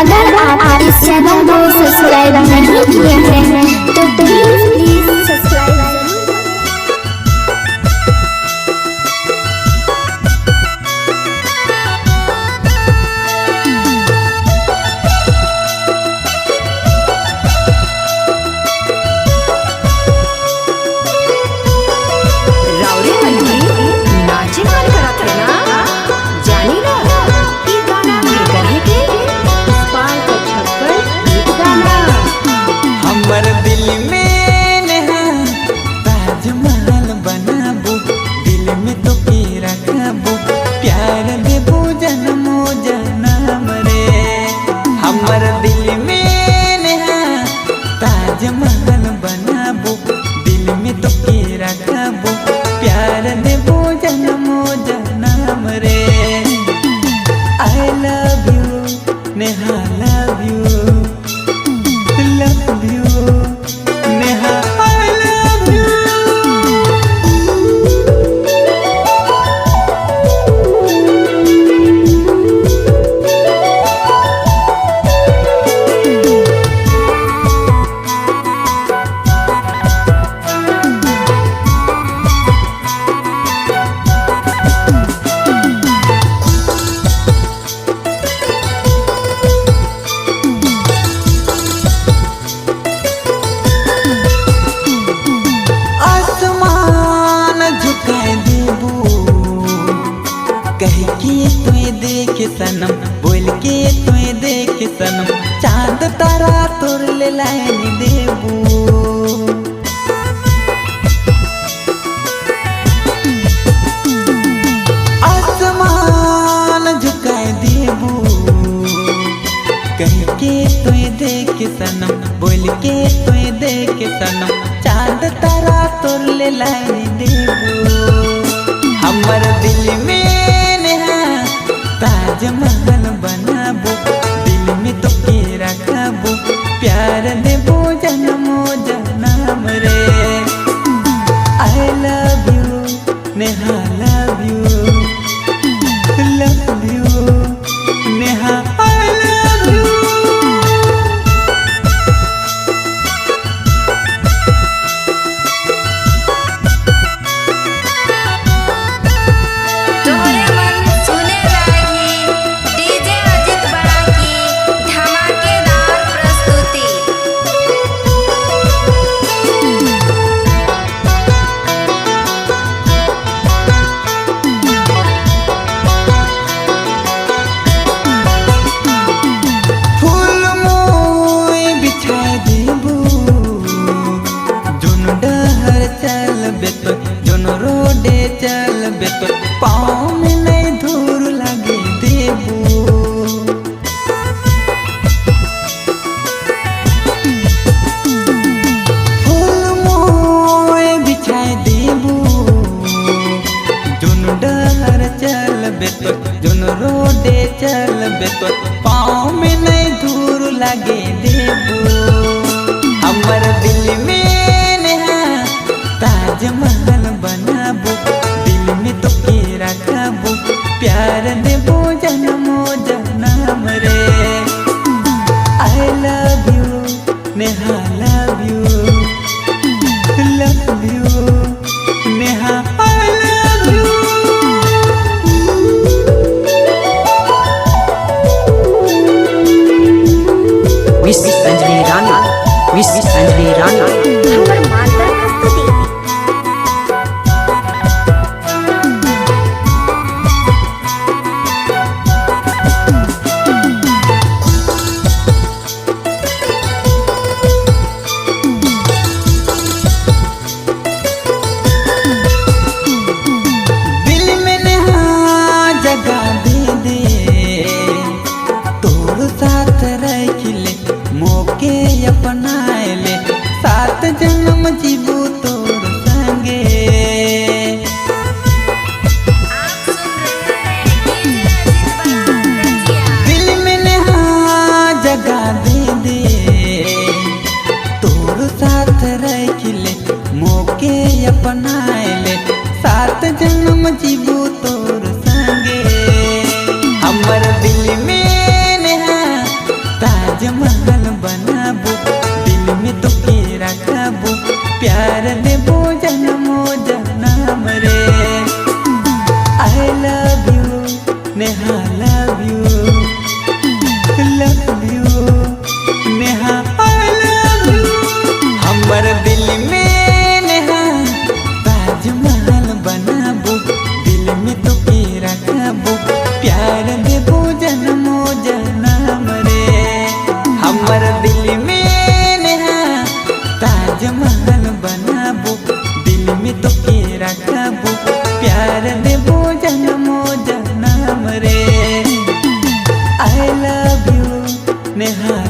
अगर आप इस चैनल को सब्सक्राइब नहीं किए हैं तो प्लीज सब्सक्राइब जरूर करें। रावरे हल्ली नाचे मन करत है ना, जानी ना ई गाना केकर है के पुष्पाल का छक्कर गीत गाना। हमर दिल में नहा ताजमहल बनाबू, दिल में तो के रखबू, प्यार देबू जन्मो जन्म रे। हमर दिल में नहा ताजमहल बनाबू, दिल में तो के रखबू, प्यार देबू जन्मो जन्म रे। I love you Neha, love you, love you Neha, I love you। आसमान झुकाए देबू, कह के तुए देख सनम, बोल के तुए देख सनम, चांद तारा तोर ले लाइन देबू। आसमान झुकाए देबू, कह के तुए देख सनम, बोल के तुए देख सनम, चांद तारा तोर ले लाइन देबू। हमर दिल में नहा ताजमहल बनाबू, दिल में तो के रखबू, प्यार देबू जन्मो जन्म रे। I love you Neha, love you, love you Neha, I love you। तोहरे मन सुने लागी डीजे अजित बड़ा की धमाकेदार प्रस्तुति। फूल मोए बिछाए देबू, जोन डहर चलबे तो, जोन रोडे चलबे तो, पाँव में नहीं धूल लगे देबू। फूल मोए बिछाए देबू, जोन डहर चलबे तो, जोन रोडे चलबे तो, पाँव में नहीं धूल लगे देबू। हमर दिल में नहा ताजमहल बनाबू, दिल में तो के रखबू, प्यार देबू जन्मो जन्म रे। I love you Neha, love you, love you Neha, I love you। Wish Anjali Rani, wish Anjali Rani. हमर माता प्रस्तुति। नेहा